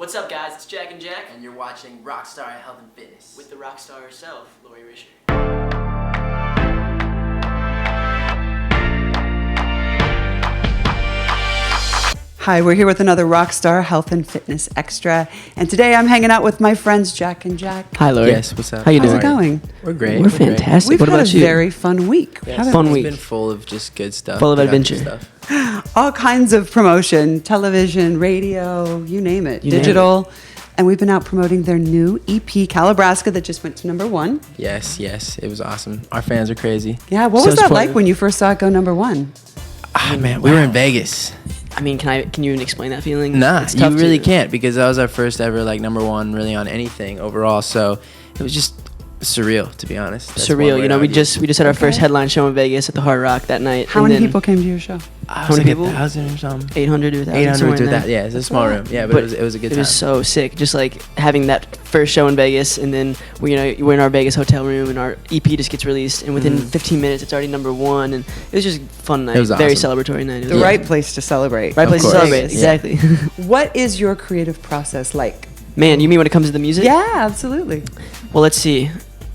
What's up, guys? It's Jack and Jack. And you're watching Rockstar Health and Fitness. With the rock star herself, Rischer. Hi, we're here with another Rockstar Health and Fitness Extra. And today I'm hanging out with my friends Jack and Jack. Hi, Lori. Yes, what's up? How you How's doing? it going? We're great. We're fantastic. We've what had about a you? very fun week. Yes, Fun it's week. been full of just good stuff. Full of productive adventure. Stuff. All kinds of promotion, television, radio, you name it, You name digital. And we've been out promoting their new EP, Calabrasca, that just went to #1. Yes, it was awesome. Our fans are crazy. Yeah, what So was that supportive. like when you first saw it go #1? Ah, man, we were in Vegas. I mean, can you even explain that feeling? Nah, It's you tough really to- can't because that was our first ever #1 really on anything overall. So it was just surreal, to be honest. That's one Surreal. word You know, I we would just use. had our first Okay. headline show in Vegas at the Hard Rock that night. How and many then people came to your show? I How was many like people? 1,000 or something. 800 to 1,000. 800 somewhere to in that. there. Yeah, it's a small room. Yeah, but it was a good It time. was so sick. Just like having that first show in Vegas, and then we're in our Vegas hotel room, and our EP just gets released, and within 15 minutes, it's already #1, and it was just a fun night. It was very awesome. celebratory night. It The was right place to celebrate. right place to course. celebrate. Yeah. Exactly. What is your creative process like? Man, you mean when it comes to the music? Yeah, absolutely. Well, let's see.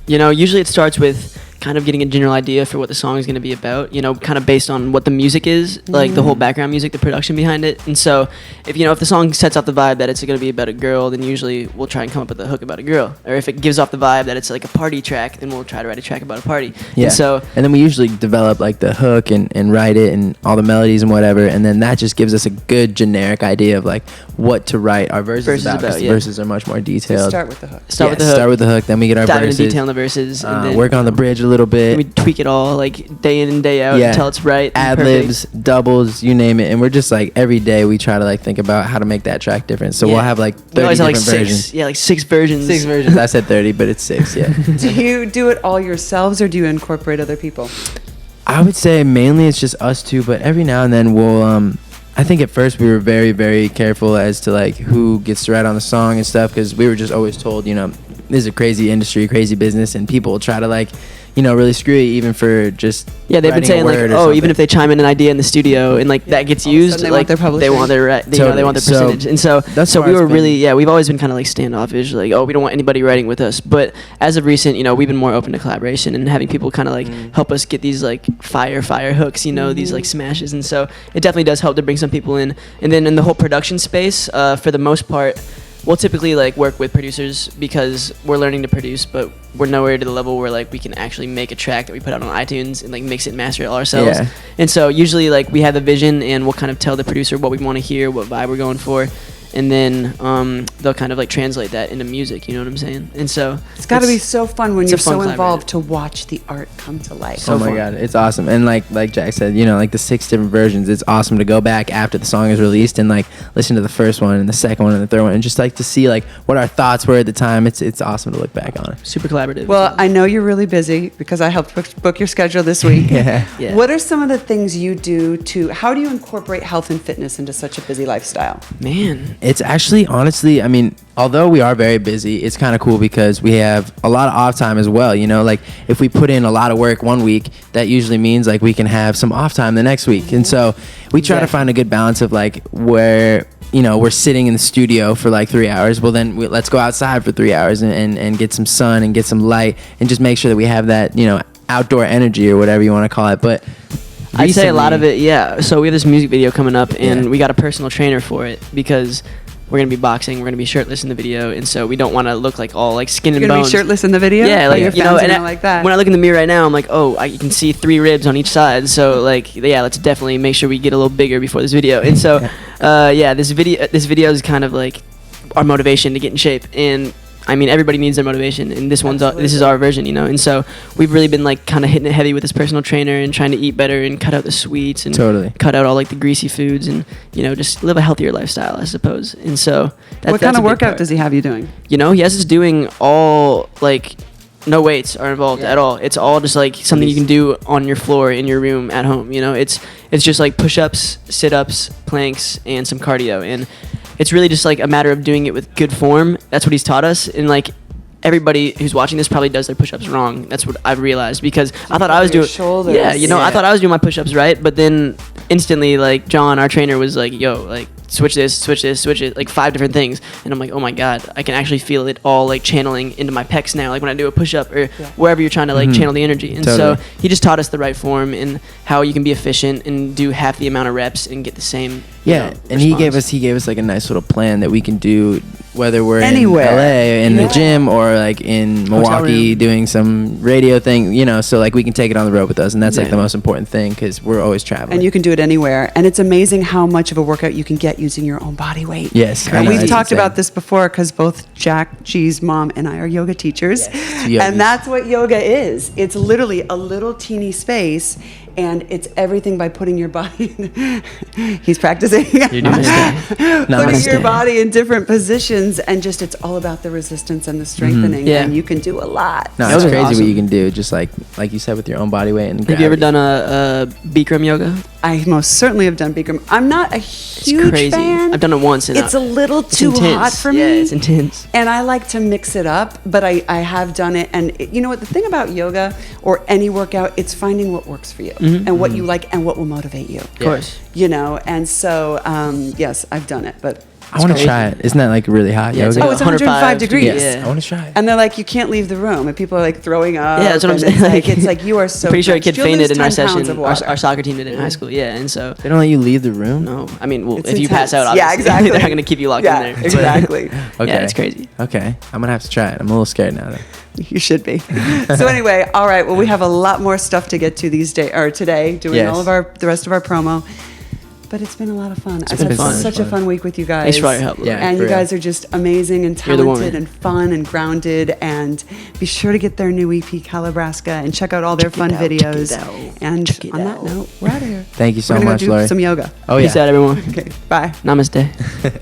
You know, usually it starts with kind of getting a general idea for what the song is going to be about, you know, kind of based on what the music is, like the whole background music, the production behind it. And so if the song sets off the vibe that it's going to be about a girl, then usually we'll try and come up with a hook about a girl. Or if it gives off the vibe that it's like a party track, then we'll try to write a track about a party. Yeah. And so And then we usually develop like the hook and write it and all the melodies and whatever. And then that just gives us a good generic idea of like what to write our verses about. 'Cause the yeah. verses are much more detailed. Start with the hook. start with the Start hook, with the hook, then we get our dive verses. into detail in the verses, and then Work on the bridge a little bit. we tweak it all like day in and day out until it's right. and Ad perfect. libs, doubles, you name it. And we're just like every day we try to like think about how to make that track different. So Yeah. we'll have like 30 We always have different like versions. 6. Yeah, like 6 versions. 6 versions. I said 30, but it's 6, yeah. Do you do it all yourselves or do you incorporate other people? I would say mainly it's just us two, but every now and then we'll I think at first we were very, very careful as to like who gets to write on the song and stuff because we were just always told, this is a crazy industry, crazy business, and people will try to like, really screw you even for just Yeah, they've been writing a saying like, word or oh, even something. if they chime in an idea in the studio and like that gets All of a used, sudden they like want their publishing. they want their they want their So, percentage. And so that's so why we it's were been- really we've always been kind of like standoffish, like we don't want anybody writing with us. But as of recent, we've been more open to collaboration and having people kind of like help us get these like fire hooks, these like smashes. And so it definitely does help to bring some people in. And then in the whole production space, for the most part, we'll typically like work with producers because we're learning to produce, but we're nowhere to the level where like we can actually make a track that we put out on iTunes and like mix it and master it all ourselves. Yeah. And so usually like we have the vision and we'll kind of tell the producer what we want to hear, what vibe we're going for, and then they'll kind of like translate that into music. You know what I'm saying? And so It's got to be so fun when it's you're a fun so involved collaborative. to watch the art come to life. Oh my God, it's awesome. And like Jack said, like the 6 different versions, it's awesome to go back after the song is released and like listen to the first one and the second one and the third one and just like to see like what our thoughts were at the time. It's awesome to look back on it. super collaborative. Well, I know you're really busy because I helped book your schedule this week. Yeah. Yeah. What are some of the things you do how do you incorporate health and fitness into such a busy lifestyle? man, It's actually, honestly, I mean, although we are very busy, it's kind of cool because we have a lot of off time as well. Like if we put in a lot of work one week, that usually means like we can have some off time the next week. And so we try to find a good balance of like where, we're sitting in the studio for like 3 hours. Well, then let's go outside for 3 hours and get some sun and get some light and just make sure that we have that, outdoor energy or whatever you want to call it. But I'd say a lot of recently- it, yeah. So we have this music video coming up, and Yeah. we got a personal trainer for it because we're gonna be boxing, we're gonna be shirtless in the video, and so we don't want to look like all like skin You're and going to bones. be shirtless in the video? Yeah, Oh, like your you fans know, are and gonna like that. when I look in the mirror right now, I'm like, oh, you can see 3 ribs on each side. So like, yeah, let's definitely make sure we get a little bigger before this video. And so, this video is kind of like our motivation to get in shape. And I mean, everybody needs their motivation, and this is our version, And so we've really been like kind of hitting it heavy with this personal trainer and trying to eat better and cut out the sweets and Totally. cut out all like the greasy foods and just live a healthier lifestyle, I suppose. And so what kind of workout does he have you doing? he has us doing all like no weights are involved at all. It's all just like something you can do on your floor in your room at home. It's just like push-ups, sit-ups, planks, and some cardio. And it's really just like a matter of doing it with good form. That's what he's taught us. And like everybody who's watching this probably does their push-ups wrong. That's what I've realized because I thought I was your doing shoulders. I thought I was doing my push-ups right, but then instantly, like John, our trainer, was like, "Yo, like switch this, switch it, like 5 different things." And I'm like, "Oh my god, I can actually feel it all like channeling into my pecs now. Like when I do a push-up or wherever you're trying to like channel the energy." And Totally. so he just taught us the right form and how you can be efficient and do half the amount of reps and get the same. Yeah, and response. he gave us like a nice little plan that we can do whether we're Anywhere. in LA in the gym or like in Milwaukee room. doing some radio thing, you know, so like we can take it on the road with us, and that's like Yeah. the most important thing because we're always traveling. And you can do it anywhere. And it's amazing how much of a workout you can get using your own body weight. Yes, I And know, we've it's talked insane. about this before because both Jack, G's mom, and I are yoga teachers. two yogis. And that's what yoga is. It's literally a little teeny space, and it's everything by putting your body he's practicing. You're doing it. Putting Namaste. your body in different positions, and just it's all about the resistance and the strengthening. Yeah. And you can do a lot. No, That it's was crazy awesome. what you can do, just like you said, with your own body weight and Have you ever gravity. done a Bikram yoga? I most certainly have done Bikram. I'm not a It's huge crazy. fan. I've done it once, and It's a little it's too intense. hot for Yeah, me. it's intense. And I like to mix it up, but I have done it. And you know what? The thing about yoga or any workout, it's finding what works for you and what you like and what will motivate you. Of course. You know, and so, yes, I've done it. But I want to crazy. try it. Isn't that like really hot Yeah, it's yoga? Oh, it's 105 degrees. Yes, Yeah. I want to try it. and they're like, you can't leave the room, and people are like throwing up. Yeah, that's what I'm and saying. It's like you are so. Pretty sure a kid drenched. You'll fainted lose in our 10 pounds session. of water. Our soccer team did it in high school. Yeah, and so They don't let you leave the room. no, I mean, well, It's if you pass intense. out, Yeah, obviously, exactly. they're not gonna keep you locked Yeah, in there. exactly. Okay, Yeah, it's crazy. Okay, I'm gonna have to try it. I'm a little scared now. Though. You should be. So anyway, all right. Well, we have a lot more stuff to get to these days or today, doing Yes. all of the rest of our promo. But it's been a lot of fun. I've been had fun. such a fun week with you guys. Thanks for all your help. Yeah. And for you real. guys are just amazing and You're the talented woman. and fun and grounded. And be sure to get their new EP, Calabrasca, and check out all their fun it out, check videos. it out, And check it on that out. note, we're out of here. Thank you so We're gonna much, go do Lori. some yoga. Oh Peace yeah. out, everyone. Okay, bye. Namaste.